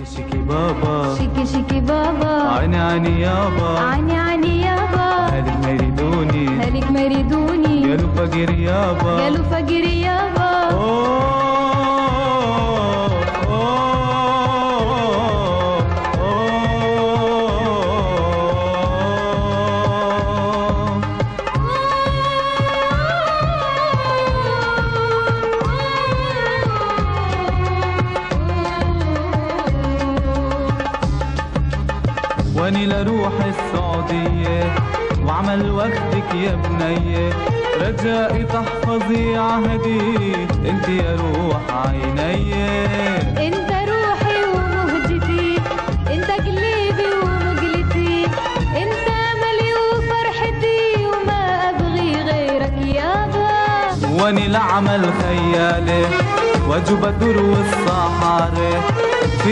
شيكي بابا شيكي شيكي بابا عيني عيني يابا عيني عيني يابا هالك ما يريدوني هالك ما يريدوني قالوا فقير يابا قالوا فقير يابا واني لروح السعودية وعمل وقتك يا بنية، رجائي تحفظي عهدي انت يا روح عيني. انت روحي ومهجتي، انت قلبي ومقلتي، انت املي وفرحتي وما ابغي غيرك يابا. واني لعمل خيالي واجو بدر والصحاري